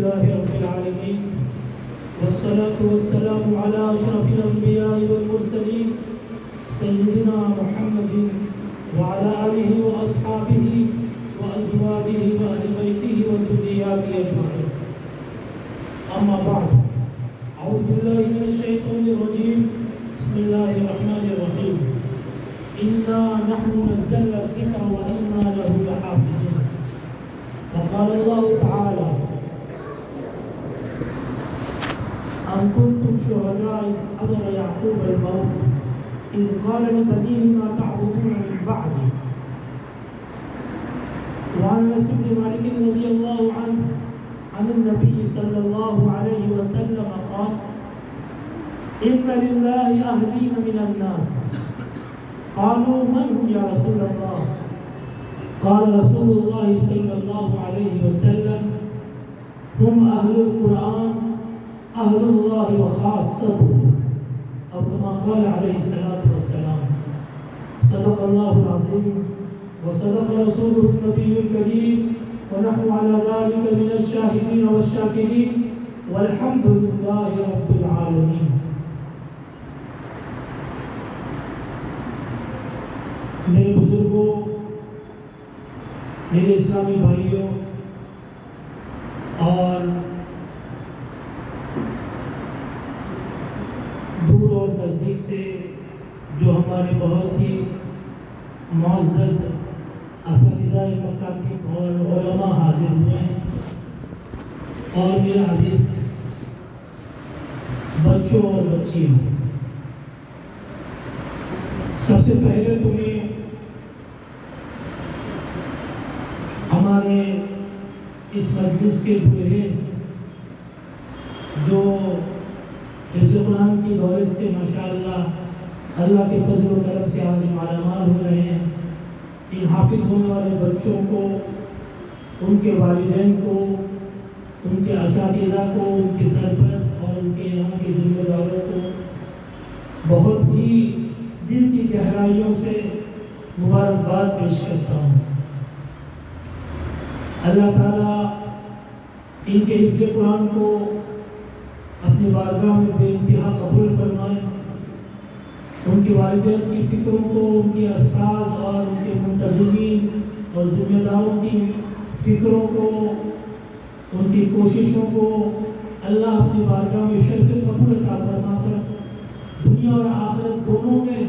لله رب العالمين والصلاة والسلام على أشرف الأنبياء والمرسلين سيدنا محمد وعلى آله وأصحابه وأزواجه وأهل بيته وذرياته أجمعين. أما بعد، أعوذ بالله من الشيطان الرجيم. بسم الله الرحمن الرحيم. إنا نحن نزلنا الذكر وإنا له لحافظون. وقال الله تعالى: أم كنتم شهداء إذ حضر يعقوب الموت إذ قال لبنيه ما تعبدون من بعدي. وعن أنس بن مالك رضي الله عنه عن النبي صلى الله عليه وسلم قال: إن لله أهلين من الناس. قالوا: من هم يا رسول الله؟ قال رسول الله صلى الله عليه وسلم: هم أهل القرآن أهل الله وخاصته، أو كما قال عليه الصلاة والسلام. صدق الله العظيم وصدق رسوله النبي الكريم، ونحن على ذلك من الشاهدين والشاكرين، والحمد لله رب العالمين. میرے بزرگوں، میرے اسلامی بھائیوں اور دور اور نزدیک سے جو ہمارے بہت ہی معزز اساتذہ مکاتب اور علماء حاضر ہوئے ہیں، اور میرے عزیز بچوں اور بچیوں، سب سے پہلے تمہیں ہمارے اس مجلس کے دولہے جو حفظ قرآن کی دولت سے ماشاءاللہ اللہ کے فضل و کرم سے آج مالامال ہو رہے ہیں، ان حافظ ہونے والے بچوں کو، ان کے والدین کو، ان کے اساتذہ کو، ان کے سرپرست اور ان کے یہاں کے ذمہ داروں کو بہت ہی دل کی گہرائیوں سے مبارکباد پیش کرتا ہوں۔ اللہ تعالیٰ ان کے حفظ قرآن کو اپنی بارگاہ میں بے انتہا قبول فرمائے، ان کے والدین کی فکروں کو، ان کے استاذ اور ان کے منتظمین اور ذمہ داروں کی فکروں کو، ان کی کوششوں کو اللہ اپنی بارگاہ میں شرف قبول عطا فرما کر دنیا اور آخرت دونوں میں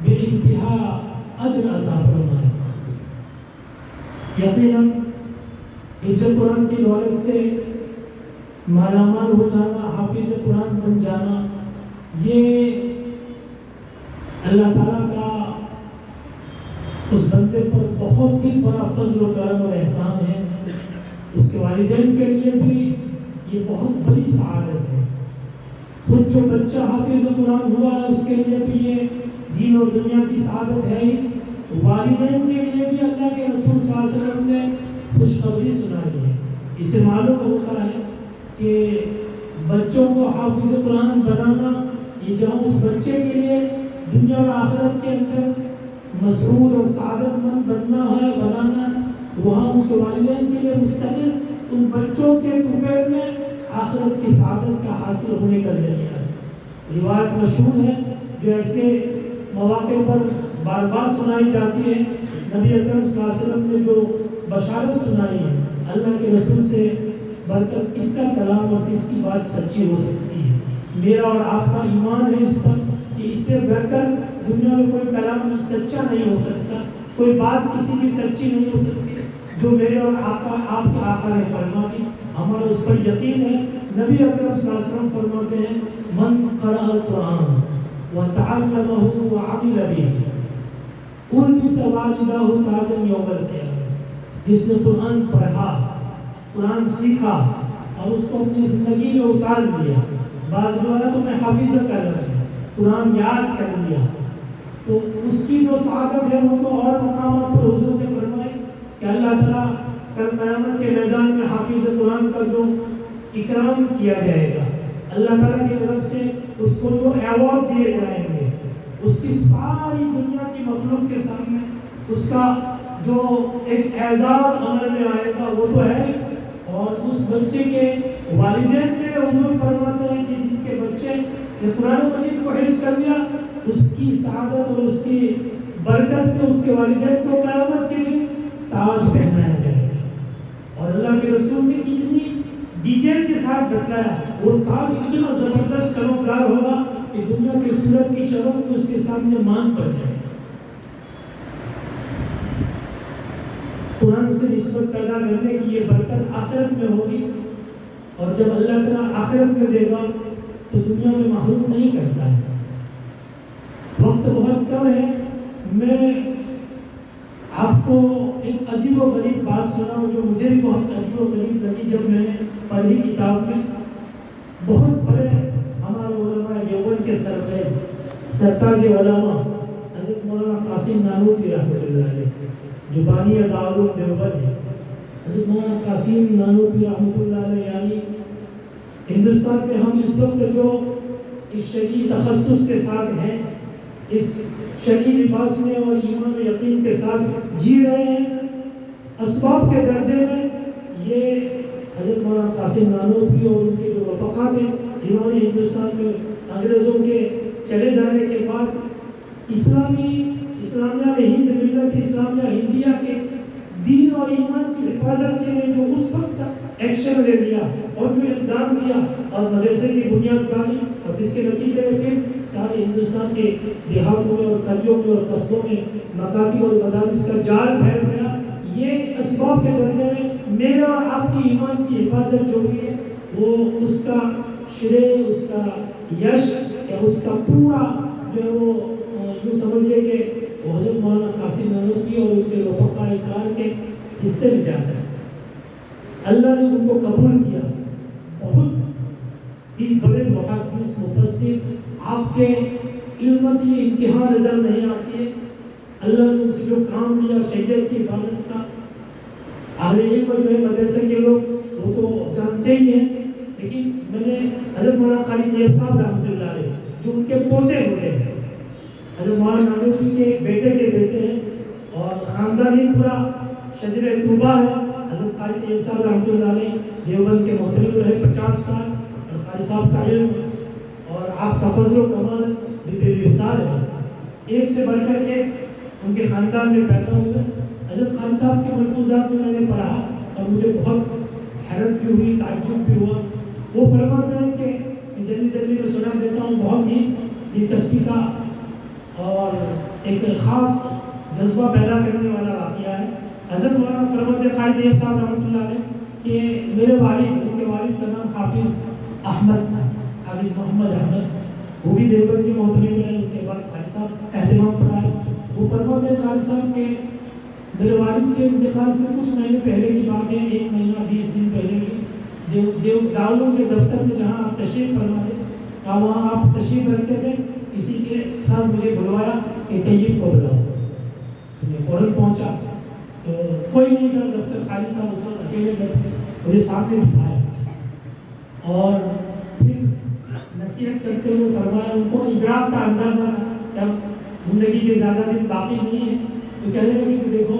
بے انتہا اجر عطا فرمائے۔ یقیناً حفظ قرآن کی دولت سے مالامال ہو جانا، حافظ قرآن بن جانا، یہ اللہ تعالیٰ کا اس بندے پر بہت ہی بڑا فضل و کرم اور احسان ہے۔ اس کے والدین کے لیے بھی یہ بہت بڑی سعادت ہے۔ خود جو بچہ حافظ قرآن ہوا ہے اس کے لیے بھی یہ دین اور دنیا کی سعادت ہے ہی، والدین کے لیے بھی اللہ کے رسول صلی اللہ علیہ وسلم نے خوشخبری سنائی ہے۔ اس سے معلوم ہوتا ہے کہ بچوں کو حافظ قرآن بنانا، یہ جہاں اس بچے کے لیے دنیا اور آخرت کے اندر مسرور اور سعادت مند بنانا، وہاں ان کے والدین کے لیے مستقل ان بچوں کے طفیل میں آخرت کی سعادت کا حاصل ہونے کا ذریعہ ہے۔ روایت مشہور ہے جو ایسے مواقع پر بار بار سنائی جاتی ہے، نبی اکرم صلی اللہ علیہ وسلم نے جو بشارت سنائی ہے، اللہ کے رسول سے بڑھ کر کس کا کلام اور کس کی بات سچی ہو سکتی ہے۔ میرا اور آپ کا ایمان ہے اس پر کہ اس سے بہتر دنیا میں کوئی کلام سچا نہیں ہو سکتا، کوئی بات کسی کی سچی نہیں ہو سکتی جو میرے اور آپ کے آقا نے فرما دی۔ ہمارا اس پر یقین ہے۔ نبی اکرم صلی اللہ علیہ وسلم فرماتے ہیں: من قرأ القرآن وتعلمه وعمل به ألبس والداه تاجا یوم القیامہ۔ جس نے قرآن پڑھا، قرآن سیکھا اور اس کو اپنی زندگی میں اتار لیا، بعض والا تو میں حافظ کر رہا ہوں، قرآن یاد کر لیا، تو اس کی جو سعادت ہے وہ تو اور مقامات پر حضور نے فرمائی کہ اللہ تعالیٰ کل قیامت کے میدان میں حافظ قرآن کا جو اکرام کیا جائے گا، اللہ تعالیٰ کی طرف سے اس کو جو ایوارڈ دیے جائیں گے، اس کی ساری دنیا کی مخلوق کے سامنے اس کا جو ایک اعزاز عمل میں آئے گا وہ تو ہے، اور اور اس بچے کے والدین کے لیے حضور فرماتے ہیں کہ جن کے بچے نے قرآن مجید کو حفظ کر لیا، اس کی سعادت اور اس کی برکت سے اس کے والدین کو قیامت کے دن تاج پہنایا جائے گا۔ اور اللہ کے رسول نے کتنی ڈیٹیل کے ساتھ بتلایا، وہ تاج اتنا زبردست چمکدار ہوگا کہ دنیا کے سورج کی چمک اس کے سامنے مان پڑ جائے۔ قرآن سے نسبت پیدا کرنے کی یہ برکت آخرت میں ہوگی، اور جب اللہ تعالیٰ آخرت میں دے گا تو دنیا میں محروم نہیں کرتا ہے۔ وقت بہت کم ہے، میں آپ کو ایک عجیب و غریب بات سناؤں جو مجھے بھی بہت عجیب و غریب لگی جب میں نے پڑھی کتاب میں۔ بہت بڑے ہمارے علماء دیوبند کے سرتاج علماء حضرت مولانا قاسم نانوتوی رحمۃ اللہ علیہ جو بانی دارالعلوم دیوبند ہے، حضرت مولانا قاسم نانوتوی رحمۃ اللہ علیہ، یعنی ہندوستان میں ہم اس وقت جو اس شرعی تخصص کے ساتھ ہیں، اس شرعی لباس میں اور ایمان و یقین کے ساتھ جی رہے ہیں، اسباب کے درجے میں یہ حضرت مولانا قاسم نانوتوی اور ان کے جو رفقا تھے جنہوں نے ہندوستان میں انگریزوں کے چلے جانے کے بعد اسلامیہ ہند ملت اسلامیہ ہندیہ کے دین اور ایمان کی حفاظت کے لیے جو اس وقت ایکشن لے لیا اور جو اقدام کیا اور مدرسے کی بنیاد ڈالی، اور جس کے نتیجے میں پھر سارے ہندوستان کے دیہاتوں میں اور قریوں میں اور قصبوں میں مکاتب اور مدارس کا جال پھیل گیا، یہ اسباب کے درجے میں میرا اور آپ کی ایمان کی حفاظت جو بھی ہے وہ اس کا شرے، اس کا یش یا اس کا پورا جو ہے وہ یوں سمجھے کہ وہ حضرت مولانا قاسم نانوتوی اور ان کے رفقا اکرام کے حصے میں جاتا ہے۔ اللہ نے ان کو قبول کیا، بہت ہی بڑے محدث مفسر، آپ کے علم کی انتہا نظر نہیں آتی ہے۔ اللہ نے ان سے جو کام لیا شریعت کی حفاظت کا، اہل علم جو ہے مدرسے کے لوگ وہ تو جانتے ہی ہیں، لیکن میں نے حضرت مولانا خالد طیب صاحب رحمۃ اللہ علیہ جو ان کے پوتے ہوتے ہیں، حضرت مولانا نانوتوی کے بیٹے ہیں اور خاندان ہی پورا شجر طوبہ ہے۔ حضرت خالد طیب صاحب رحمۃ اللہ علیہ دیوبند کے محترم رہے 50 سال، اور قاری صاحب کا علم اور آپ کا فضل و کمال بے مثال ہے، ایک سے بڑھ کر ایک ان کے خاندان میں پیدا ہوئے۔ حضرت خان صاحب کے ملفوظات میں نے پڑھا اور مجھے بہت حیرت بھی ہوئی، تعجب بھی ہوا۔ وہ فرماتے ہیں کہ جلدی میں سنا دیتا ہوں، بہت ہی دلچسپی کا اور ایک خاص جذبہ پیدا کرنے والا واقعہ ہے۔ حضرت مولانا فرماتے خالد طیب صاحب رحمۃ اللہ علیہ کہ میرے والد، ان کے والد کا نام حافظ احمد تھا، حافظ محمد احمد، وہ بھی دیوبند کے محترم رہے، ان کے بعد خالد صاحب اہتمام پر آئے۔ وہ فرماتے خالد صاحب کے میرے والد کے انتقال سے کچھ مہینے پہلے کی بات ہے، 1 مہینہ 20 دن پہلے کی، دارالعلوم کے دفتر میں جہاں آپ تشریف فرما تھے، وہاں آپ تشریف رکھتے تھے، کسی کے ساتھ مجھے بلوایا کہ طیب کو بلاؤ، تو میں فوراً پہنچا تو کوئی نہیں تھا، دفتر خالی تھا، اس وقت اکیلے بیٹھے، مجھے ساتھ میں بٹھایا اور پھر نصیحت کرتے ہوئے فرمایا، ان کو ادراک کا اندازہ جب زندگی کے زیادہ دن باقی نہیں ہے تو کہنے لگے کہ دیکھو،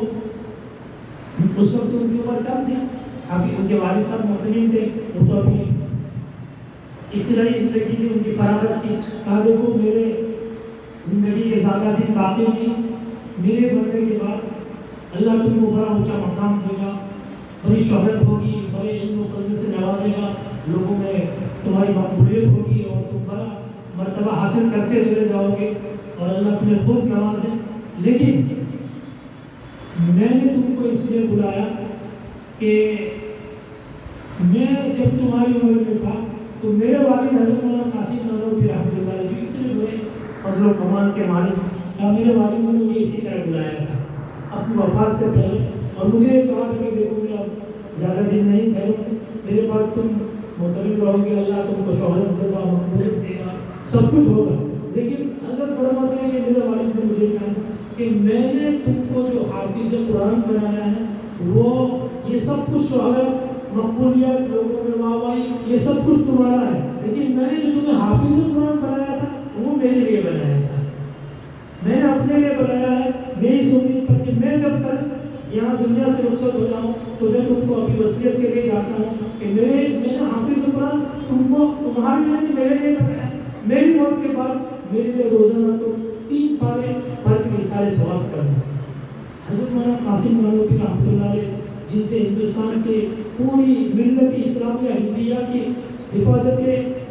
اس وقت ان کی عمر کم تھی، ابھی ان کے والد صاحب محترم تھے، وہ تو ابھی ابتدائی زندگی تھی، ان کی فراغت کی، کہا دیکھو میرے زندگی کے زیادہ دن باقی نہیں، میرے مرنے کے بعد اللہ تم کو بڑا اونچا مقام دے گا، بڑی شہرت ہوگی، بڑے علم و فضل سے نوازے گا، لوگوں میں تمہاری مقبولیت ہوگی اور تم بڑا مرتبہ حاصل کرتے چلے جاؤ گے اور اللہ تمہیں خوب نوازے، لیکن میں نے تم کو اس لیے بلایا کہ میں جب تمہاری عمر میں تھا تو میرے والد حضرت مولانا قاسم نانوتوی رحمۃ اللہ علیہ اتنے بڑے فضل و کمال کے مالک، کیا میرے والد نے مجھے اسی طرح بلایا تھا اپنی وفات سے پہلے، اور مجھے کہا تھا کہ دیکھو میں اب زیادہ دن نہیں ٹھہروں، میرے بعد تم محترم رہو گے، اللہ تم کو شہرت دے گا، مقبولیت دے گا، سب کچھ ہوگا، لیکن حضرت فرماتے ہیں کہ میرے والد نے مجھے کہا کہ میں نے تم کو جو حافظ قرآن بنایا ہے وہ یہ سب کچھ شہرت، مقبولیت، لوگوں میں واہواہی، یہ سب کچھ تمہارا ہے، لیکن میں نے جو تمہیں حافظ قرآن بنایا تھا وہ میرے لیے بنایا تھا، میں نے اپنے لیے بنایا ہے، میری سوچ پر کہ میں جب تک یہاں دنیا سے رخصت ہو جاؤں تو میں تم کو ابھی وصیت کے لیے جاتا ہوں کہ میں نے حافظ قرآن تم کو تمہارے لیے میرے لیے بتایا، میری موت کے بعد میرے لیے روزانہ تم 3 پارے پڑھ کے سارے ثواب کرنا۔ حضرت مولانا قاسم نانوتوی رحمۃ اللہ علیہ، جن سے ہندوستان کے پوری ملت اسلامیہ ہندیہ کی حفاظت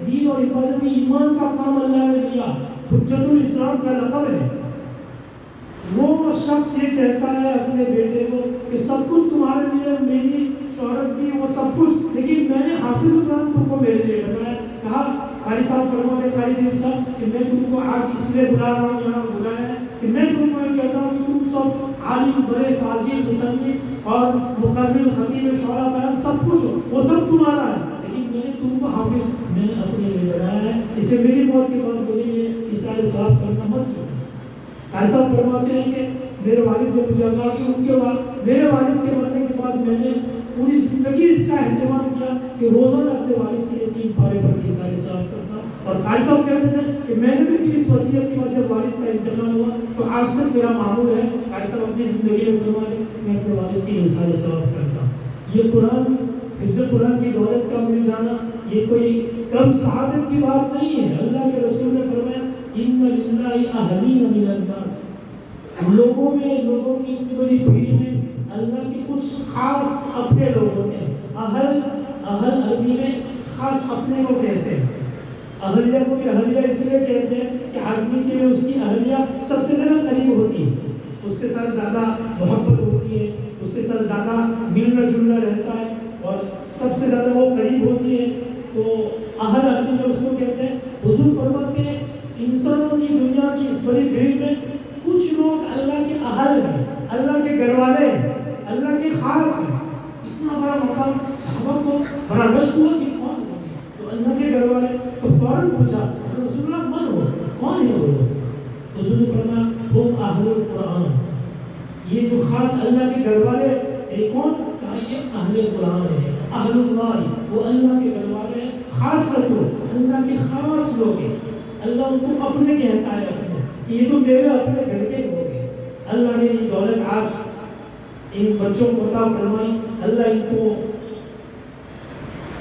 دین اور حفاظت ایمان کا کام اللہ نے دیا، حجت الاسلام کا لقب ہے، وہ شخص یہ کہتا ہے اپنے بیٹے کو کہ سب کچھ تمہارے لیے، میری شہرت بھی، وہ سب کچھ، لیکن میں نے حافظ قرآن تم کو میرے لیے بتایا۔ کہا قاری صاحب فرماتے قاری دین صاحب کہ میں تم کو آج اس لیے بلا رہا ہوں، یہاں بلایا ہے کہ میں تم کو یہ کہتا ہوں کہ تم سب عالم، بڑے فاضل، مصنف اور مقرر، خطیب، شعراء، بیان، سب کچھ وہ سب تمہارا ہے، لیکن میں نے تم کو حافظ میں نے اپنے لیے بنایا ہے، اس لیے میری موت کے بعد میرے لیے یہ سارے ثواب کرنا مت چھوڑو۔ قاری صاحب فرماتے ہیں کہ میرے والد نے مجھے کہا کہ ان کے بعد میرے والد کے مرنے کے بعد میں نے پوری زندگی اس کا اہتمام کیا کہ روزانہ اپنے والد کے لیے 3 پارے پڑھ کے سارے ثواب کرتا۔ اور قاری صاحب کہتے ہیں کہ میں نے بھی اس وصیت کے بعد جب والد کا انتقال ہوا تو آج تک میرا معمول ہے، قاری صاحب اپنی زندگی میں فرماتے ہیں میں اپنے والد کے لیے سارے ثواب کرتا۔ یہ قرآن، حفظ قرآن کی دولت کا مل جانا یہ کوئی کم سعادت کی بات نہیں ہے۔ اللہ کے رسول نے فرمایا ان للہ اہلین من الناس، لوگوں کی اتنی بڑی بھیڑ میں اللہ کے کچھ خاص اپنے لوگ ہوتے ہیں۔ اہل عربی میں خاص اپنے کو کہتے ہیں۔ اہلیہ کو بھی اہلیہ اس لیے کہتے ہیں کہ آدمی کے لیے اس کی اہلیہ سب سے زیادہ قریب ہوتی ہے، اس کے ساتھ زیادہ محبت ہوتی ہے، اس کے ساتھ زیادہ ملنا جلنا رہتا ہے اور سب سے زیادہ وہ قریب ہوتی ہے، تو اہل عربی میں اس کو کہتے ہیں۔ حضور فرماتے ہیں انسانوں کی دنیا کی اس بڑی بھیڑ میں کچھ لوگ اللہ کے اہل ہیں، اللہ کے گھر والے ہیں، اللہ کے خاص ہیں۔ اتنا بڑا مقام صحابہ کو بڑا رش ہوا کہ کون ہوگی تو اللہ کے گھر والے، تو فوراً پوچھا رسول اللہ من ہو، کون ہے وہ؟ حضور نے فرمایا ہم اہل القرآن، یہ جو خاص اللہ کے گھر والے یہ کون؟ کہا یہ اہل قرآن ہے، اہل اللہ، وہ اللہ کے گھر والے ہیں، خاص رکھو اللہ کے خاص لوگ ہیں۔ اللہ ان کو اپنے کہتا ہے، اپنے، یہ تو میرے اپنے گھر کے لوگ ہیں۔ اللہ نے یہ دولت آج ان بچوں کو عطا فرمائی، اللہ ان کو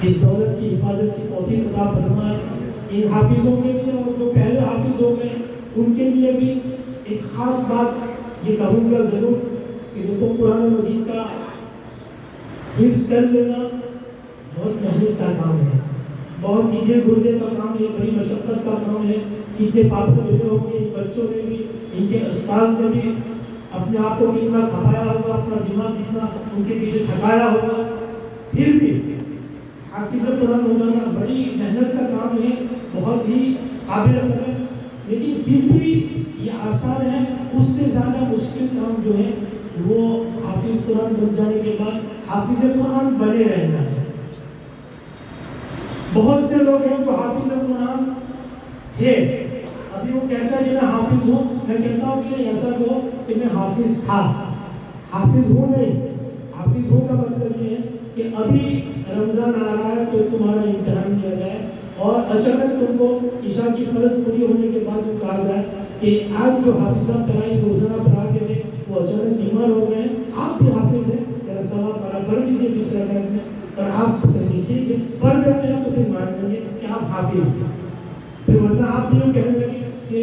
اس دولت کی حفاظت کی توفیق عطا فرمائے۔ ان حافظوں کے لیے اور جو پہلے حافظ ہو گئے ان کے لیے بھی ایک خاص بات یہ کہوں گا ضرور کہ دیکھو قرآن مجید کا حفظ کر لینا بہت محنت کا کام ہے، بہت کیجے گردے کا کام ہے، بڑی مشقت کا کام ہے۔ کتنے پاپوں ملے ہوں گے، بچوں نے بھی، ان کے استاذ نے بھی اپنے آپ کو کتنا کھپایا ہوگا، اپنا دماغ کتنا ان کے پیچھے تھکایا ہوگا، پھر بھی حافظ قرآن ہونا بڑی محنت کا کام ہے، بہت ہی قابل قدر ہے، لیکن پھر بھی یہ آسان ہے۔ اس سے زیادہ مشکل کام جو ہے وہ حافظ قرآن بن جانے کے بعد حافظ قرآن بنے رہنا ہے۔ بہت سے لوگ ہیں جو حافظ قرآن تھے، ابھی وہ کہتا ہے کہ میں حافظ ہوں، میں کہتا ہوں کہ نہیں ایسا ہو کہ میں حافظ تھا، حافظ ہوں نہیں۔ حافظ ہوں کا مطلب یہ ہے کہ ابھی رمضان آ رہا ہے تو تمہارا امتحان لیا جائے اور اچانک تم کو عشاء کی فرض پوری ہونے کے بعد کہا جائے کہ آج جو حافظ صاحب ترائی روزانہ پڑھاتے تھے وہ اچانک بیمار ہو گئے ہیں، آپ بھی حافظ ہیں، میرا سوال پڑھ دیجیے دوسرے رکعت میں، اور آپ کہیں ٹھیک ہے پڑھ دیتے ہیں تو پھر مان لیں گے کہ آپ حافظ ہیں۔ پھر ورنہ آپ بھی یوں کہنے لگے کہ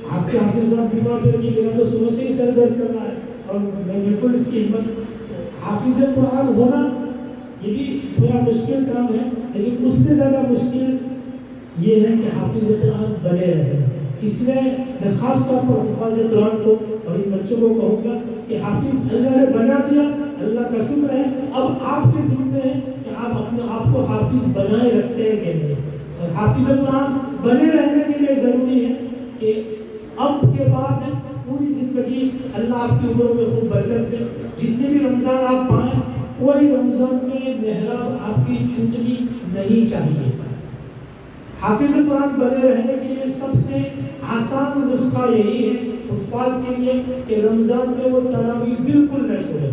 آپ کے حافظ صاحب بیمار تھے کہ میرا تو صبح سے ہی سر درد کر رہا ہے اور میں بالکل اس کی ہمت۔ حافظ قرآن ہونا یہ بھی تھوڑا مشکل کام ہے، لیکن اس سے زیادہ مشکل یہ ہے کہ حافظ قرآن بنے رہے۔ اس لیے میں خاص طور پر حفاظ قرآن کو اور ان بچوں کو کہوں گا کہ حافظ اللہ نے بنا دیا، اللہ کا شکر ہے، اب آپ کے ذمہ ہے کہ آپ اپنے آپ کو حافظ بنائے رکھتے ہیں کہ نہیں۔ اور حافظ قرآن بنے رہنے کے لیے ضروری ہے کہ اب کے بعد پوری زندگی اللہ آپ کی عمر میں خوب برکت دے، جتنے بھی رمضان آپ پائیں کوئی رمضان میں محراب آپ کی چھوٹنی نہیں چاہیے۔ حافظ قرآن بنے رہنے کے لیے سب سے آسان نسخہ یہی ہے حفاظ کے لیے کہ رمضان میں وہ تراویح بالکل نہ چھوڑے،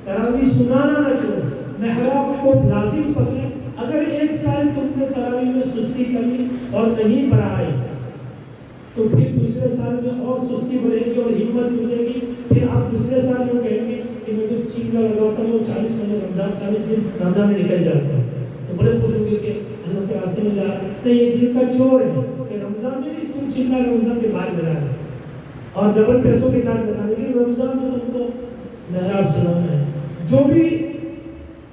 تراویح سنانا نہ چھوڑے، محراب کو لازم پکڑے۔ اگر ایک سال تم نے تراویح میں سستی کری اور نہیں پڑھائی تو پھر دوسرے سال میں اور سستی بڑھے گی اور ہمت ٹوٹے گی، پھر آپ دوسرے سال جو کہیں گے کہ میں تو چندہ لگا ہوتا ہے وہ 40 مہینے رمضان 40 دن رمضان میں نکل جاتا ہے، تو بڑے خوش ہوں گے کہ اللہ کے راستے میں جا رہا ہے. تو یہ دل کا چور ہے کہ رمضان میں بھی تم چندہ رمضان کے بعد لگا ہے اور ڈبل پیسوں کے ساتھ لگا، لیکن رمضان میں تم کو محراب سنانا ہے. جو بھی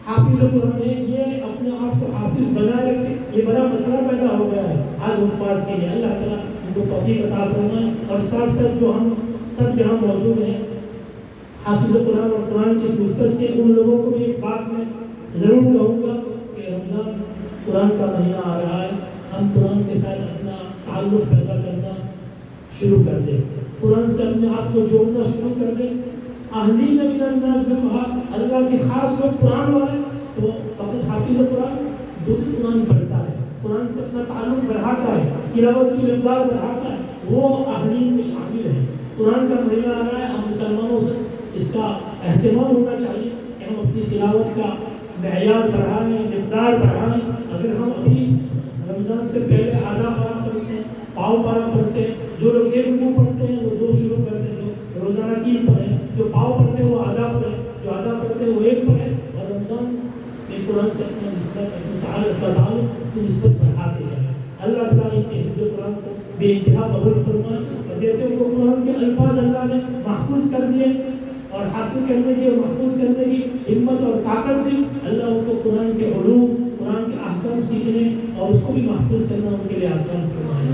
حافظ قرآن ہے یہ اپنے آپ کو حافظ بنائے رکھے. یہ بڑا مسئلہ پیدا ہو گیا ہے آج حفاظ کے لیے. اللہ تعالیٰ ان کو توفیق عطا فرمائے. اور ساتھ ساتھ جو ہم سب یہاں موجود ہیں حافظ قرآن اور قرآن کی نسبت سے ان لوگوں کو بھی ایک بات میں ضرور کہوں گا کہ رمضان قرآن کا مہینہ آ رہا ہے، ہم قرآن کے ساتھ اپنا تعلق پیدا کرنا شروع کر دیں، قرآن سے اپنے آپ کو جوڑنا شروع کر دیں. اہلین من الناس جو کہا اللہ کی خاص لوگ قرآن والے، تو فقط حافظ قرآن جو بھی قرآن پڑھتا ہے، قرآن سے اپنا تعلق بڑھاتا ہے، تلاوت کی مقدار بڑھاتا ہے، وہ اہلین میں شامل ہے. قرآن کا مہینہ آ رہا ہے، ہم مسلمانوں سے اس کا اہتمام ہونا چاہیے کہ ہم اپنی تلاوت کا معیار بڑھائیں، مقدار بڑھائیں. اگر ہم ابھی رمضان سے پہلے آدھا پارہ پڑھتے ہیں، پاؤ پارہ پڑھتے ہیں، جو لوگ ایک رکوع پڑھتے ہیں وہ 2 شروع کرتے ہیں، جو روزانہ 3 پڑھیں، جو پاؤ پڑھتے ہیں وہ آدھا پڑھیں، جو آدھا پڑھتے ہیں وہ 1 پڑھیں. اور رمضان میں قرآن سے اپنا نسبت تعلق کی نسبت بڑھاتے جائیں. اللہ تعالیٰ ان کے حفظ قرآن کو بے انتہا قبول فرمائے. اور جیسے ان کو قرآن کے الفاظ اللہ نے محفوظ کر دیے اور حاصل کرنے کی اور محفوظ کرنے کی ہمت اور طاقت دی، اللہ ان کو قرآن کے علوم، قرآن کے احکام سیکھنے اور اس کو بھی محفوظ کرنا ان کے لیے آسان فرمائے.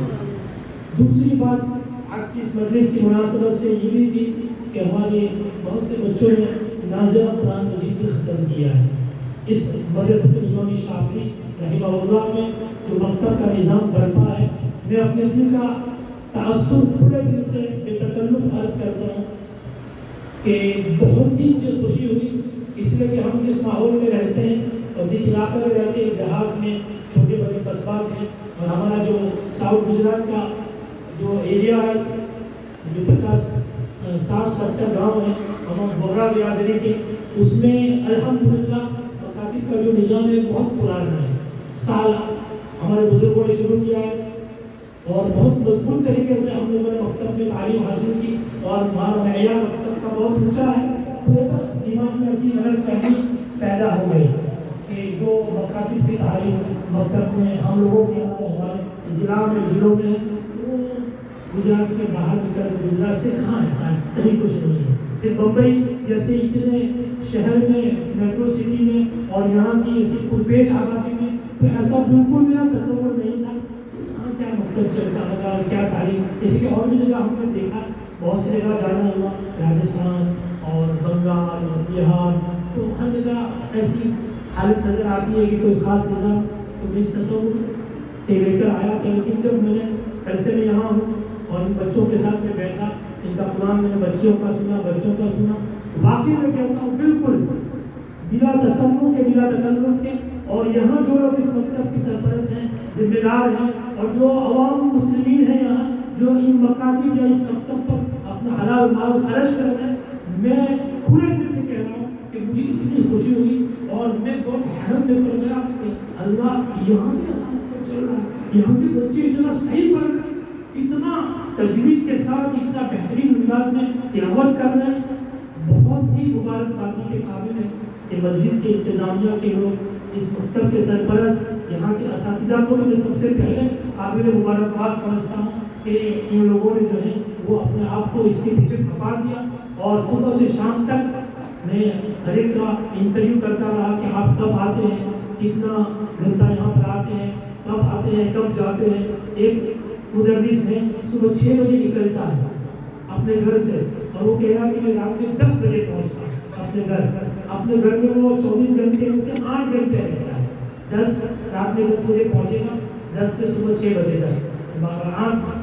دوسری بات آج کی اس مجلس کی مناسبت سے یہ بھی تھی کہ ہمارے بہت سے بچوں نے نازعہ قرآن مجید بھی ختم کیا ہے. اس مدرسہ امام شافعی رحمہ اللہ میں جو مکتب کا نظام برپا ہے، میں اپنے دل کا تأثر پورے دل سے بے تکلف عرض کرتا ہوں کہ بہت ہی مجھے خوشی ہوئی، اس لیے کہ ہم جس ماحول میں رہتے ہیں اور جس علاقے میں رہتے ہیں، دیہات میں چھوٹے بڑے قصبات ہیں، اور ہمارا جو ساؤتھ گجرات کا جو ایریا ہے جو 50-60-70 گاؤں ہیں، ہم بورا برادری کے، اس میں الحمدللہ مکاتب کا جو نظام ہے بہت پرانا ہے. سال ہمارے بزرگوں نے شروع کیا ہے اور بہت مضبوط طریقے سے ہم لوگوں نے مکتب میں تعلیم حاصل کی اور ہمارا معیار مکتب کا بہت اونچا ہے. تو بس دماغ میں ایسی غلط فہمی پیدا ہو گئی کہ جو مکاتب کی تعلیم مکتب میں ہم لوگوں کے ہمارے ضلع میں ضلعوں میں وہ گجرات کے باہر نکل گجرات سے کہاں ایسا کہیں کچھ نہیں ہے. پھر بمبئی جیسے اتنے شہر میں میٹرو سٹی میں اور یہاں کی ایسی پرپیش آبادی میں تو ایسا بالکل میرا تصور نہیں تھا. کیا مکتب چلتا ہوگا، کیا تعلیم، جیسے کہ اور بھی جگہ ہم نے دیکھا بہت سی جگہ جانا ہوا، راجستھان اور بنگال اور بہار، تو ہر جگہ ایسی حالت نظر آتی ہے کہ کوئی خاص نظام تو میں اس تصور سے لے کر آیا تھا. لیکن جب میں نے کل سے میں یہاں ہوں اور ان بچوں کے ساتھ میں بیٹھا، ان کا قرآن میں نے بچیوں کا سنا، بچوں کا سنا، واقعی میں کہتا ہوں بالکل بلا تصور کے، بلا تکلف کے. اور یہاں جو لوگ اس مکتب کی سرپرست ہیں، ذمہ دار ہیں، اور جو عوام مسلمین ہیں یہاں جو ان مکاتب یا اس مکتب پر اپنا حلال مال خرچ کر رہے ہیں، میں کھلے دل سے کہہ رہا ہوں کہ مجھے اتنی خوشی ہوئی اور میں بہت حیرت میں پڑ گیا کہ اللہ یہاں بھی آسان پر چل رہا ہے، یہاں کے بچے اتنا صحیح پڑھ رہے ہیں، اتنا تجوید کے ساتھ اتنا بہترین انداز میں تلاوت کر رہے ہیں. بہت ہی مبارکبادی کے قابل ہے کہ مسجد کے انتظامیہ کے لوگ، اس مکتب کے سرپرست، یہاں کے اساتذہ کو میں سب سے پہلے قابل مبارکباد سمجھتا ہوں کہ ان لوگوں نے جو ہے وہ اپنے آپ کو اس کے پیچھے کھپا دیا. اور صبح سے شام تک میں ہر ایک کا انٹرویو کرتا رہا کہ آپ کب آتے ہیں، کتنا گھنٹہ یہاں پر آتے ہیں، کب آتے ہیں، کب جاتے ہیں. ایک مدرس ہے صبح 6 بجے نکلتا ہے اپنے گھر سے اور وہ کہہ رہا کہ میں رات میں 10 بجے پہنچتا ہوں اپنے گھر. اپنے گھر میں وہ 24 گھنٹے میں سے 8 گھنٹے رہتا ہے. رات میں 10 بجے پہنچے گا، 10 سے صبح 6 بجے تک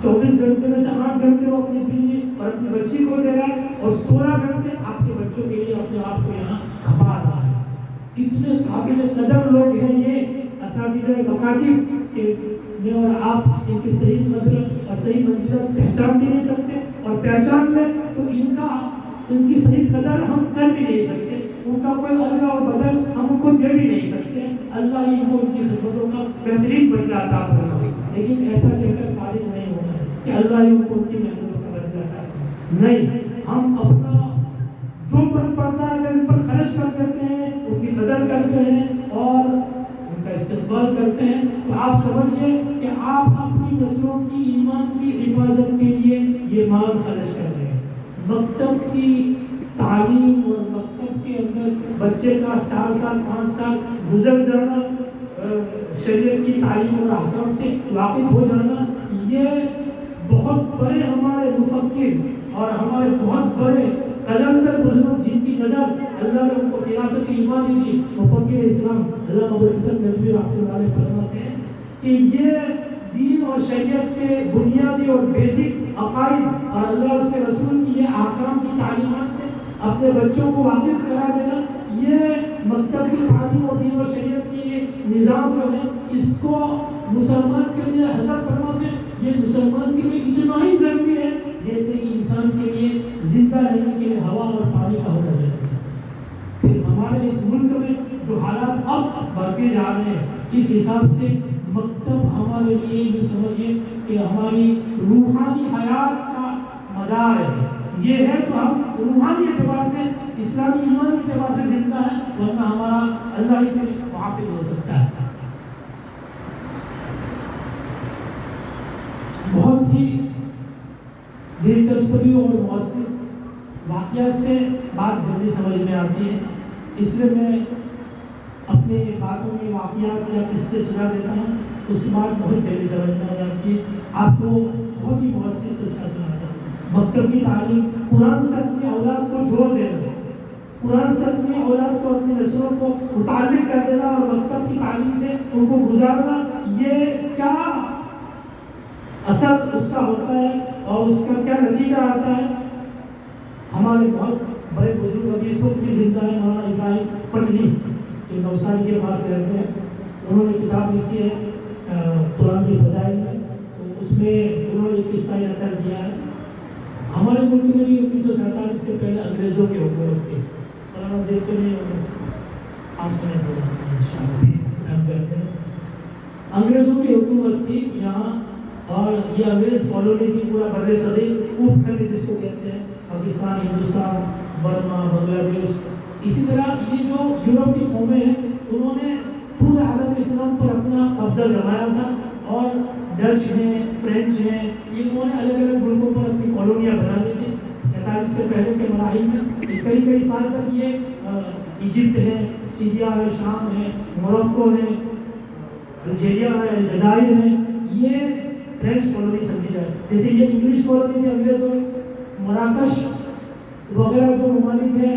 24 گھنٹے میں سے 8 گھنٹے وہ اپنی بیوی اور اپنی بچی کو دے رہا ہے اور 16 گھنٹے آپ کے بچوں کے لیے اپنے آپ کو یہاں کھپا رہا ہے. اتنے قابل قدر لوگ ہیں یہ اساتذہ مکاتب کہ میں اور آپ ان کی صحیح قدر اور صحیح منزلت پہچان بھی نہیں سکتے، اور پہچان لیں تو ان کی صحیح قدر ہم کر بھی نہیں سکتے، ان کا کوئی اجر اور بدل ہم ان کو دے بھی نہیں سکتے. اللہ ان کو ان کی خدمتوں کا بہترین بدلہ عطا فرمائے. لیکن ایسا کہہ کر فارغ نہیں ہونا ہے کہ اللہ ان کو ان کی محنتوں کا بدلہ عطا فرمائے. نہیں، ہم اپنا جو پڑتا ہے اگر ان پر خرچ کر استقبال کرتے ہیں، تو آپ سمجھیے کہ آپ اپنی نسلوں کی ایمان کی حفاظت کے لیے یہ مال خرچ کر رہے ہیں۔ مکتب کی تعلیم اور مکتب کے اندر بچے کا 4 سال 5 سال گزر جانا، شریعت کی تعلیم اور احکام سے واقف ہو جانا، یہ بہت بڑے ہمارے مفکر اور ہمارے بہت بڑے قلندر بزرگ جن کی نظر اللہ نے ان کو فراست ایمانی دی، مفکر اسلام علامہ ابوالحسن ندوی رحمۃ اللہ علیہ فرماتے ہیں کہ یہ دین اور شریعت کے بنیادی اور بیسک عقائد اور اللہ اور اس کے رسول کی یہ احکام کی تعلیمات سے اپنے بچوں کو واقف کرا دینا، یہ مکتب کی تعلیم اور دین اور شریعت کی نظام جو ہے، اس کو مسلمان کے لیے حضرت فرماتے ہیں یہ مسلمان کے لیے اتنا ہی ضروری ہے جیسے کہ انسان کے لیے زندہ رہنے کے لیے ہوا اور پانی کا ہونا ضروری ہے۔ پھر ہمارے اس ملک میں جو حالات اب بڑھتے جا رہے ہیں، اس حساب سے مکتب ہمارے لیے یہ سمجھیے کہ ہماری روحانی حیات کا مدار ہے۔ یہ ہے تو ہم روحانی اعتبار سے، اسلامی ایمانی اعتبار سے زندہ ہیں، ورنہ ہمارا اللہ ہی پھر محافظ ہو سکتا ہے۔ بہت ہی دلچسپی اور مؤثر واقعات سے بات جلدی سمجھ میں آتی ہے، اس لیے میں اپنے باتوں میں واقعات یا قصے سنا دیتا ہوں، اس کی بات بہت جلدی سمجھ میں آ جاتی ہے۔ آپ کو بہت ہی مؤثر قصہ سناتا ہوں۔ مکتب کی تعلیم، قرآن سب میں اولاد کو جوڑ دینا، قرآن سب میں اولاد کو اپنی نسلوں کو متعلق کر دینا اور مکتب کی تعلیم سے ان کو گزارنا، یہ کیا اثر اس کا ہوتا ہے اور اس کا کیا نتیجہ آتا ہے۔ ہمارے بہت بڑے بزرگ ابھی اس وقت بھی زندہ ہیں، مولانا ابراہیم پٹنی، جو نوساری کے پاس رہتے ہیں، انہوں نے کتاب لکھی ہے قرآن کی فضائل میں، تو اس میں انہوں نے ایک قصہ نقل کیا ہے۔ ہمارے ملک میں بھی 1947 سے پہلے انگریزوں کی حکومت تھی، مولانا دیکھتے نہیں 5 منٹ ہو انگریزوں کی حکومت تھی یہاں، اور یہ انگریز کالونی تھی، پورا بر صغیر اوپ کھنڈ جس کو کہتے ہیں، پاکستان، ہندوستان، برما، بنگلہ دیش، اسی طرح یہ جو یورپ کی قومیں ہیں انہوں نے پورے عالم اسلام پر اپنا قبضہ جمایا تھا، اور ڈچ ہیں، فرینچ ہیں، یہ انہوں نے الگ الگ ملکوں پر اپنی کالونیاں بنا دی تھی۔ 47 سے پہلے کے مراحل میں کئی سال تک یہ ایجپٹ ہے، سیریا ہے، شام ہے، موروکو ہے، الجیریا ہے، الجزائر ہے، یہ فرینچ کالونی سمجھی جائے۔ جیسے یہ انگلش کالونی تھی انگریزوں میں، مراکش وغیرہ جو ممالک ہیں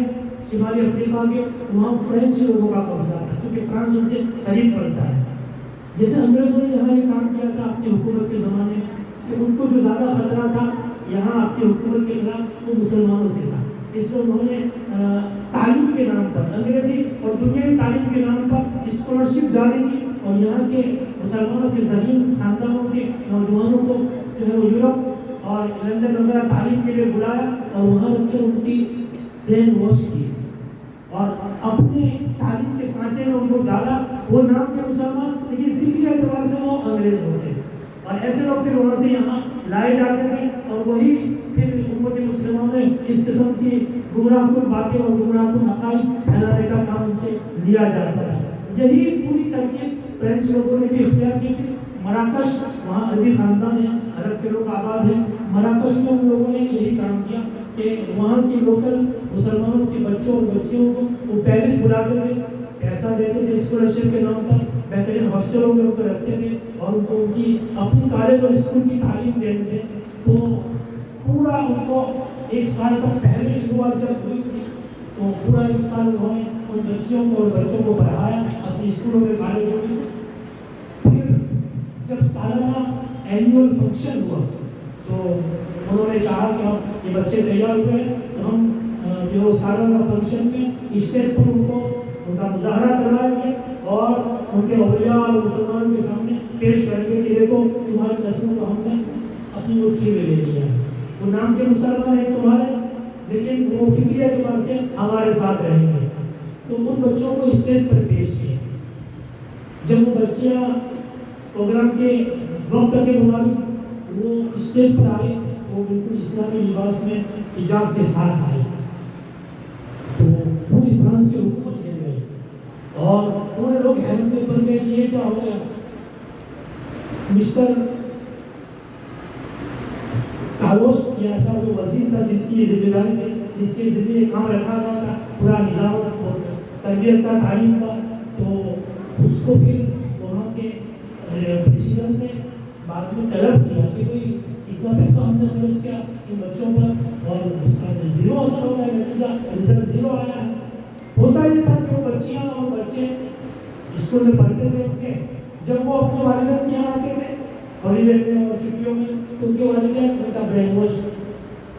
شمالی افریقہ کے، وہاں فرینچ لوگوں کا قبضہ تھا، کیونکہ فرانس ان سے قریب پڑتا ہے۔ جیسے انگریزوں نے یہاں یہ کام کیا تھا اپنی حکومت کے زمانے میں کہ ان کو جو زیادہ خطرہ تھا یہاں اپنی حکومت کے خلاف وہ مسلمانوں سے تھا، اس لیے انہوں نے تعلیم کے نام پر، انگریزی اور دنیاوی تعلیم کے نام پر اسکالرشپ جاری کی، اور یہاں کے مسلمانوں کے ذہین خاندانوں کے نوجوانوں کو جو ہے وہ یورپ اور لندن وغیرہ تعلیم کے لیے بلایا، اور وہاں رکھ کے ان کی برین واش کی، اور اپنے تعلیم کے سانچے میں ان کو ڈالا۔ وہ نام کے مسلمان لیکن فکری اعتبار سے وہ انگریز ہوتے تھے، اور ایسے لوگ پھر وہاں سے یہاں لائے جاتے تھے، اور وہی پھر امت مسلموں میں اس قسم کی گمراہ کن باتیں اور گمراہ کن عقائد پھیلانے کا کام ان سے لیا جاتا ہے۔ یہی پوری ترکیب فرینچ لوگوں نے بھی اختیار کی تھی۔ مراکش، وہاں عربی خاندان ہیں، عرب کے لوگ آباد ہیں، مراکش میں ان لوگوں نے یہی کام کیا کہ وہاں کی لوکل مسلمانوں کے بچوں اور بچیوں کو وہ پیرس بلاتے تھے، پیسہ دیتے تھے اسکالرشپ کے نام پر، بہترین ہاسٹلوں میں ان کو رکھتے تھے، اور ان کو ان کی اپنی کالج اور اسکول کی تعلیم دیتے تھے۔ تو پورا ان کو 1 سال تک پہلے شروعات جب ہوئی تھی تو پورا 1 سال انہوں نے ان بچیوں کو اور بچوں کو پڑھایا اپنی اسکولوں میں، کالجوں میں۔ پھر جب سالانہ اینیول فنکشن ہوا تو انہوں نے چاہا کہ یہ بچے تیار ہوئے تو ہم جو سالانہ فنکشن میں اسٹیج پر ان کو ان کا مظاہرہ کروائیں گے اور ان کے اولیاء اور مسلمانوں کے سامنے پیش کریں گے کہ دیکھو تمہاری نسلوں کو ہم نے اپنی مٹھی میں لے لیا ہے، وہ نام کے مسلمان ہیں تمہارے لیکن وہ فکری اعتبار سے ہمارے ساتھ رہیں گے۔ تو ان بچوں کو اسٹیج پر پیش کیا۔ جب وہ بچیاں پروگرام کے وقت کے مطابق وہ اسٹیج پر آئے، وہ بالکل اسلامی لباس میں حجاب کے ساتھ آئے، تو پوری فرانس کی حکومت گر گئی اور پورے لوگ حیرت میں پڑ گئے کہ یہ کیا ہو گیا؟ مسٹر کاروش جیسا وہ وزیر تھا جس کی ذمہ داری تھی، جس کے ذمہ کام رکھا گیا تھا پورا نظام تربیت کا، تعلیم کا، تو اس کو پھر وہاں کے پریزیڈنٹ نے بعد میں طلب کیا کہ بھائی اتنا پیسہ ہم نے خرچ کیا ان بچوں پر اور اس کا زیرو اثر ہو گیا، نتیجہ رزلٹ زیرو آیا ہے۔ ہوتا یہ تھا کہ وہ بچیاں اور بچے اسکول میں پڑھتے تھے ان کے، جب وہ اپنے والدین کے یہاں آتے تھے ہالیڈے میں اور چھٹیوں میں، تو ان کے والدین ان کا برین واش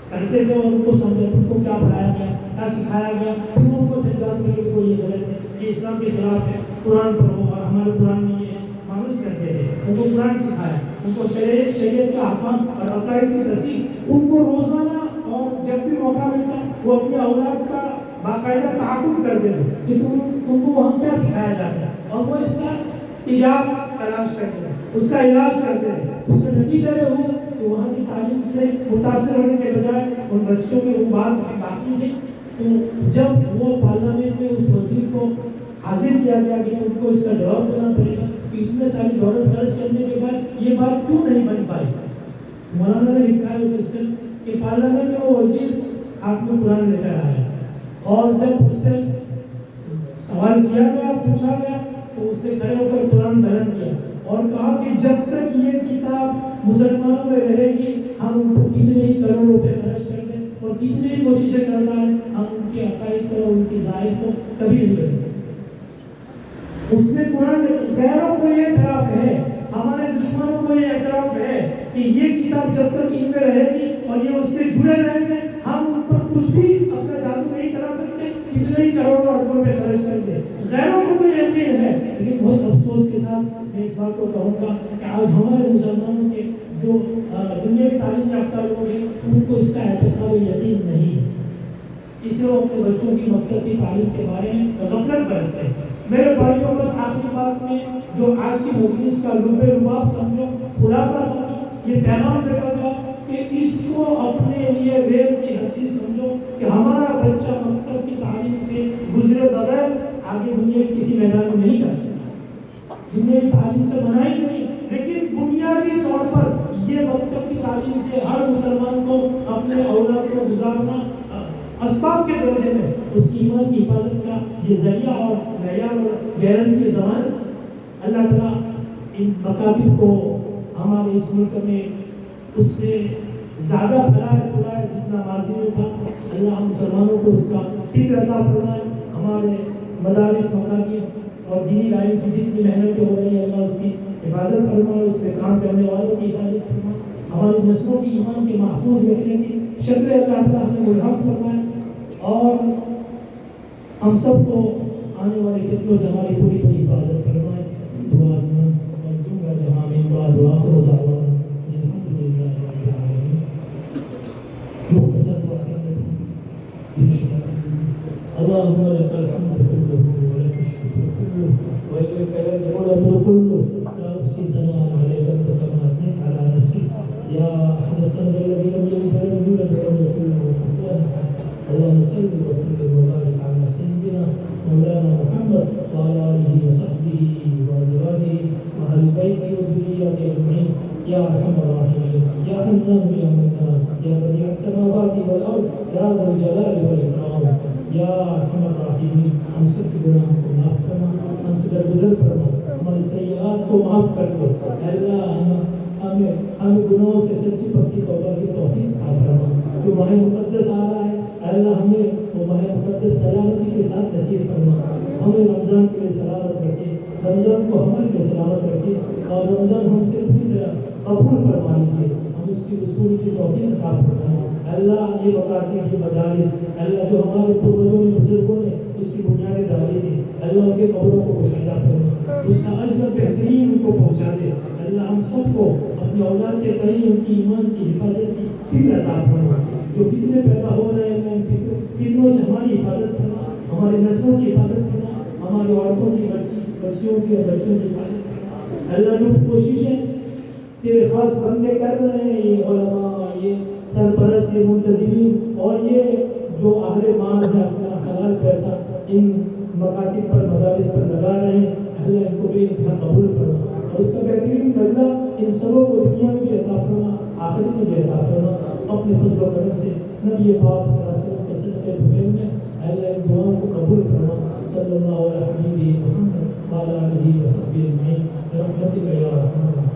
کرتے تھے اور ان کو سمجھتے ان کو کیا پڑھایا گیا، کیا سکھایا گیا، پھر وہ ان کو سمجھاتے تھے کہ وہ یہ غلط ہے، یہ اسلام کے خلاف ہے، قرآن پڑھو اور ہمارے قرآن میں یہ ہے، مانوس کرتے تھے، ان کو قرآن سکھایا، ان کو شریعت کے احکام اور عقائد کی تصحیح، ان کو روزانہ اور جب بھی موقع ملتا وہ اپنے اولاد کا باقاعدہ تعاقب کرتے تھے کہ تم کو وہاں کیا سکھایا جاتا ہے، اور وہ اس کا علاج تلاش کرتے ہیں، اس کا علاج کرتے ہیں۔ اس کا نتیجہ یہ ہوا کہ وہاں کی تعلیم سے متاثر ہونے کے بجائے ان بچوں کے وہ بات باقی تھی، تو جب وہ پارلیمنٹ میں اس وزیر کو حاضر کیا گیا کہ ان کو اس کا جواب دینا پڑے گا کہ اتنے ساری دولت خرچ کرنے کے بعد یہ بات کیوں نہیں بن پائی، مولانا نے لکھا ہے کہ پارلیمنٹ میں وہ وزیر ہاتھ میں قرآن لے کر آیا اور جب اس سے سوال کیا گیا، پوچھا گیا، تو اس نے کھڑے ہو کر قرآن بیان کیا اور کہا کہ جب تک یہ کتاب مسلمانوں میں رہے گی ہم ان کو کتنے ہی کروڑ روپے خرچ کر دیں اور کتنی ہی کوششیں کرتا ہے ہم ان کے عقائد کو اور ان کی ظاہر کو کبھی نہیں بدل سکتے۔ اس نے قرآن غیروں کو یہ اعتراف ہے، ہمارے دشمنوں کو یہ اعتراف ہے کہ یہ کتاب جب تک ان میں رہے گی اور یہ اس سے جڑے رہیں گے ہم ان پر کچھ بھی اپنا جادو نہیں چلا سکتے، کتنے ہی کروڑوں اور اربوں میں خرچ کر دیں۔ غیروں کو تو یقین ہے، لیکن بہت افسوس کے ساتھ میں اس بات کو کہوں گا کہ آج ہمارے مسلمانوں کے جو دنیا کی تعلیم یافتہ لوگ ہیں ان کو اس کا اعتقاد و یقین نہیں ہے، اس لیے وہ اپنے بچوں کی مکتب کی تعلیم کے بارے میں غفلت برتتے ہیں۔ میرے بھائیوں، بس آخری بات میں جو آج کی مجلس کا لب لباب سمجھو، خلاصہ سمجھو، یہ پیغام دے کر جاؤ کہ اس کو اپنے لیے ریل کی ہڈی سمجھو کہ ہمارا بچہ مکتب کی تعلیم سے گزرے بغیر آگے دنیا کی کسی میدان میں نہیں کر سکتا۔ دنیا کی تعلیم سے منائی نہیں، لیکن بنیادی طور پر یہ مکتب کی تعلیم سے ہر مسلمان کو اپنے اولاد کو گزارنا اسباب کے درجے میں اس کی ایمان کی حفاظت کا یہ ذریعہ اور معیار اور گارنٹی ضمانت۔ اللہ تعالیٰ ان مکاتب کو ہمارے اس ملک میں اس سے زیادہ پھیلائے جتنا ماضی میں تھا۔ اللہ ہم مسلمانوں کو اس کا فکر عطا فرمائے۔ ہمارے مدارس، مکاتب اور دینی لائن سے جتنی محنتیں ہو رہی ہیں اللہ اس کی حفاظت فرمائے، اس میں کام کرنے والوں کی حفاظت فرمائے، ہماری نسلوں کی ایمان کے محفوظ رکھنے کی شکل اللہ تعالیٰ ہمیں ملحق فرمائے اور ہم سب کو آنے والے فتنوں سے ہماری پوری پوری حفاظت فرمائے۔ دعا سے مظلوم کا جہاں میں دعا کرو دعوا الحمدللہ رب العالمین۔ مختصر دعا کرتے ہیں اللهم لك الحمد كله ولك الشكر كله وإليك يرجع الأمر كله لا أحصي ثناء عليك أنت كما أثنيت على نفسك يا أحد الصمد الذي لم يلد ولم يولد ولم يكن له كفوا أحد اللهم صل وسلم وبارك على سيدنا مولانا محمد وعلى آله وصحبه وأزواجه وأهل بيته وذريته أجمعين يا أرحم الراحمين يا حنان يا منان يا بديع السماوات والأرض يا ذا الجلال والإكرام یا ارحم الراحمین، ہم سب کے گناہوں کو معاف کرنا، ہم سے درگزر فرما، ہماری سیئات کو معاف کر دے۔ اے اللہ ہمیں گناہوں سے سچی پکی توبہ کی توفیق عطا فرما۔ جو ماہ مقدس آ رہا ہے اے اللہ ہمیں وہ ماہ مقدس سلامتی کے ساتھ نصیب فرما، ہمیں رمضان کے لیے سلامت رکھے، رمضان کو ہمارے لیے سلامت رکھے اور رمضان ہم سے پوری طرح قبول فرما لیجیے، ہم اس کی وصول کی توفیق عطا فرمائیں۔ اللہ یہ مکاتب کی مدارس اللہ جو ہمارے پروجوں نے بزرگوں نے اس کی بنیادیں ڈالی تھی اللہ ان کے قبروں کو پوشیدہ فرما، اس کا اجر بہترین ان کو پہنچا دے۔ اللہ ہم سب کو اپنے اولاد کے تئیں ان کی ایمان کی حفاظت کی فکر عطا فرما، جو فتنے پیدا ہو رہے ہیں ان فتنوں سے ہماری حفاظت فرما، ہماری نسلوں کی حفاظت فرما، ہماری عورتوں کی بچیوں کی اور بچوں کی حفاظت فرما۔ اللہ جو کوششیں تیرے خاص بندے کر رہے ہیں، یہ علماء، یہ سرپرست، یہ منتظمین اور یہ جو اہل مال ہے اپنا حلال پیسہ ان مکاتب پر مدارس پر لگا رہے ہیں، اللہ ان کو بھی انتہا قبول ان سبوں کو دنیا میں بھی عطا فرما، آخرت میں بھی عطا فرما، اپنے فضل و کرم سے نبی پاک صلی اللہ علیہ وسلم کے صدقے بغیر میں اللہ ان دعاؤں کو قبول فرما۔ صلی اللہ علیہ حبیبہ محمد وعلی آلہ وصحبہ اجمعین برحمتک یا ارحم الراحمین۔